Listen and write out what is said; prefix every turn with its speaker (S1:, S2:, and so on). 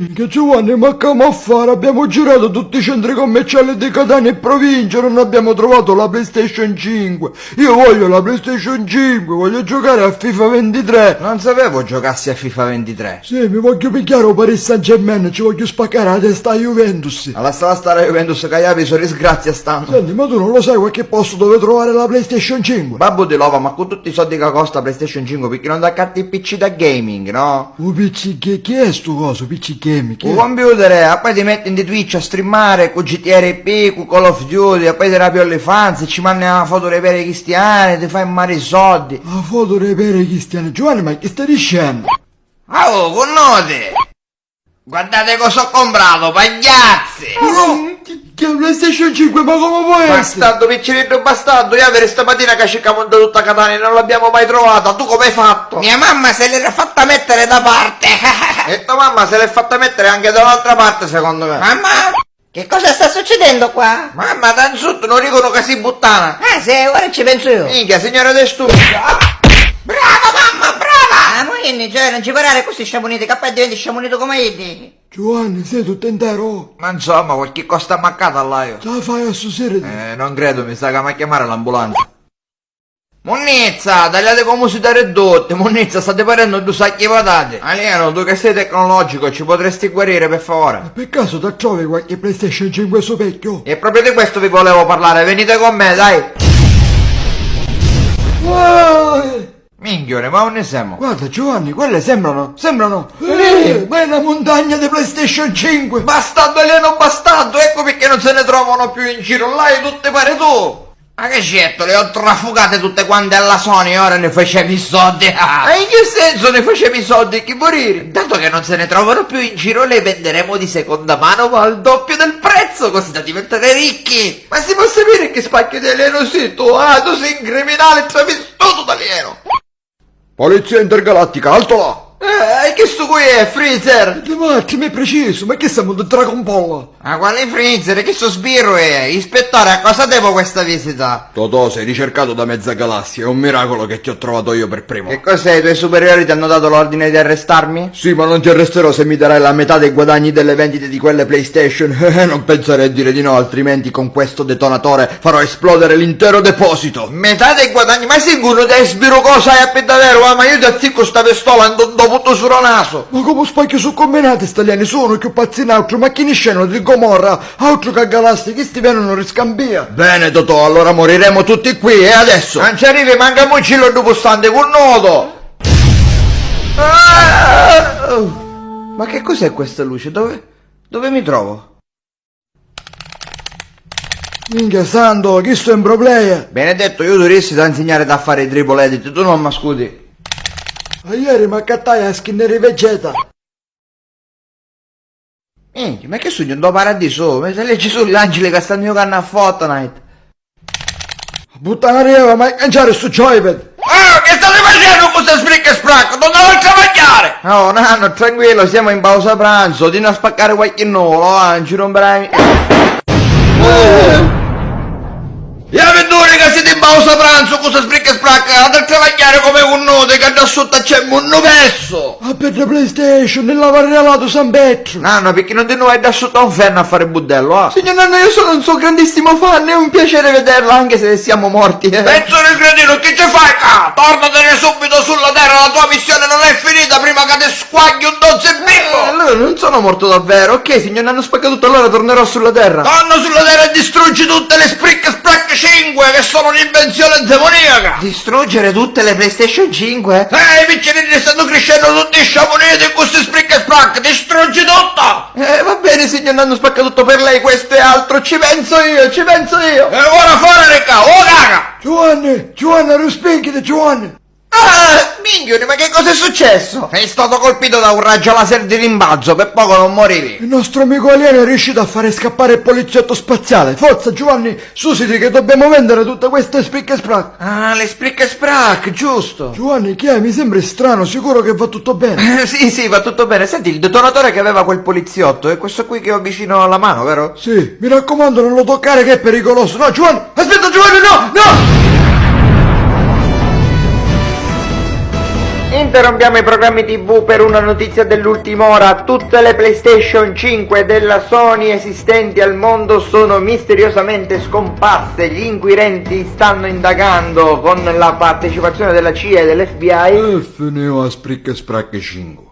S1: Che Giovanni, ma come a fare? Abbiamo girato tutti i centri commerciali di Catania e provincia, non abbiamo trovato la PlayStation 5. Io voglio la PlayStation 5, voglio giocare a FIFA 23.
S2: Non sapevo giocassi a FIFA 23.
S1: Sì, mi voglio pigliare un Paris Saint-Germain, ci voglio spaccare la testa a Juventus.
S2: Alla stare Juventus che ha viso disgrazia stanno.
S1: Senti, ma tu non lo sai qualche posto dove trovare la PlayStation 5?
S2: Babbo di lova, ma con tutti i soldi che costa PlayStation 5, perché non da carti PC da gaming, no?
S1: Un PC, chi è sto coso? PC Game? Chi
S2: Un
S1: è?
S2: computer, e poi ti metti in di Twitch a streamare con GTRP, con Call of Duty, e poi ti rapi le fans, ci mandi una foto dei veri cristiani, ti fai male i soldi.
S1: La foto dei veri cristiani. Giovanni, ma che stai dicendo?
S2: Oh, conoscete! Guardate cosa ho comprato, pagliazzi!
S1: Che è PlayStation 5, ma come può essere?
S2: Bastardo, picciretto bastardo, io avere stamattina che cercavo da tutta Catania e non l'abbiamo mai trovata, tu come hai fatto? Mia mamma se l'era fatta mettere da parte! E tua mamma se l'è fatta mettere anche da un'altra parte secondo me! Mamma!
S3: Che cosa sta succedendo qua?
S2: Mamma, da in sotto non dicono che sei puttana!
S3: Ah, se ora ci penso io.
S2: Minchia, signora De Stupido! Brava mamma, brava!
S3: Ah, ma io, cioè, non ci parlare così sciamonite, che poi diventi sciamonito come io.
S1: Giovanni, sei tutto intero?
S2: Ma insomma, qualche cosa mancata là io!
S1: Ce la fai a susire?
S2: Non credo, mi sa che mi a chiamare l'ambulanza. Monnezza, tagliate come si da ridotte, Monnezza, state parendo due sacchi di patate. Alieno, tu che sei tecnologico, ci potresti guarire per favore?
S1: Per caso ti trovi qualche PlayStation 5 su vecchio?
S2: E proprio di questo vi volevo parlare, venite con me, dai! Minchione, ma non ne siamo?
S1: Guarda Giovanni, quelle sembrano, ma è una montagna di PlayStation 5!
S2: Bastardo alieno bastardo, ecco perché non se ne trovano più in giro, là e tutte pare tu! Ma che certo, le ho trafugate tutte quante alla Sony e ora ne facevi i soldi! Ma in che senso ne facevi i soldi? Chi morire? Dato che non se ne trovano più in giro, le venderemo di seconda mano ma al doppio del prezzo, così da diventare ricchi! Ma si può sapere che spacchio di alieno sei tu? Ah, tu sei un criminale travestito d'alieno!
S1: Polizia intergalattica, alto là!
S2: Che sto qui è, Freezer?
S1: Ti matti, ma è preciso, ma che siamo di Dragon Ball?
S2: Ma quale Freezer? Che so sbirro è? Ispettore, a cosa devo questa visita?
S1: Totò, sei ricercato da mezza galassia, è un miracolo che ti ho trovato io per primo.
S2: Che cos'è? I tuoi superiori ti hanno dato l'ordine di arrestarmi?
S1: Sì, ma non ti arresterò se mi darai la metà dei guadagni delle vendite di quelle PlayStation. Non pensare a dire di no, altrimenti con questo detonatore farò esplodere l'intero deposito.
S2: Metà dei guadagni? Ma sicuro che sbirro cosa hai appena davvero? Ma io ti azzicco sta pistola e non butto sul naso.
S1: Ma come spacchio su combinati staliani sono che pazzi in altro, ma chi ne scenono di Gomorra, altro che galassi, che sti vengono riscambia.
S2: Bene Totò, allora moriremo tutti qui e adesso? Non ci arrivi, manca un mucillo dopo stante con nodo. Ma che cos'è questa luce? Dove mi trovo?
S1: Minchia santo, chi sto in pro player?
S2: Benedetto, io dovresti da insegnare da fare i triple edit, tu non mi ascolti.
S1: Ma ieri mi accattai a skinnere Vegeta.
S2: Ma che sogno do paradiso? Ma se leggi sull'angelo che stanno giocando a Fortnite.
S1: Puttanaria, ma cangiare sto joypad.
S2: Che state facendo con questa spricca e spracca? Non devo mangiare! Oh, nanno, tranquillo, siamo in pausa pranzo, di non spaccare qualche nolo, non ci romperai. Gli avventori che siete in pausa pranzo, cosa spricca e spracca, andate a travagliare come un nodo che da sotto c'è un pesso!
S1: Ma per la PlayStation, il lavarelato San Petro.
S2: Nanno, perché non ti vai da sotto a un ferno a fare budello, eh?
S1: Signor Nanno, io sono un suo grandissimo fan, è un piacere vederlo anche se siamo morti.
S2: Penso nel cretino, che ci fai qua? Tornatene subito sulla terra, la tua missione non è finita prima che ti squagli un dozzo e bimbo!
S1: Allora non sono morto davvero, ok, signor Nanno spacca tutto, allora tornerò sulla terra.
S2: Torno sulla terra e distruggi tutte le spricche spracche 5 che sono un'invenzione demoniaca!
S3: Distruggere tutte le PlayStation 5?
S2: I piccirini stanno crescendo tutti sciamoniti in questi spricche e spracche, distruggi tutto!
S1: Va bene, signor Nanno spacca tutto per lei, questo è altro, ci penso io.
S2: E ora fuori, raga, oh caga!
S1: Giovanni, rispinchite, Giovanni.
S2: Minchione, ma che cosa è successo? Sei stato colpito da un raggio laser di rimbalzo, per poco non morivi.
S1: Il nostro amico alieno è riuscito a fare scappare il poliziotto spaziale. Forza, Giovanni, susiti che dobbiamo vendere tutte queste spricche e sprac.
S2: Ah, le spricche e sprac, giusto.
S1: Giovanni, chi è? Mi sembra strano, sicuro che va tutto bene.
S2: Sì, va tutto bene. Senti, il detonatore che aveva quel poliziotto è questo qui che ho vicino alla mano, vero?
S1: Sì, mi raccomando, non lo toccare che è pericoloso. No, Giovanni, aspetta, Giovanni, no!
S2: Interrompiamo i programmi TV per una notizia dell'ultima ora. Tutte le PlayStation 5 della Sony esistenti al mondo sono misteriosamente scomparse. Gli inquirenti stanno indagando con la partecipazione della CIA e dell'FBI.
S1: Fineo a spricche spracche 5.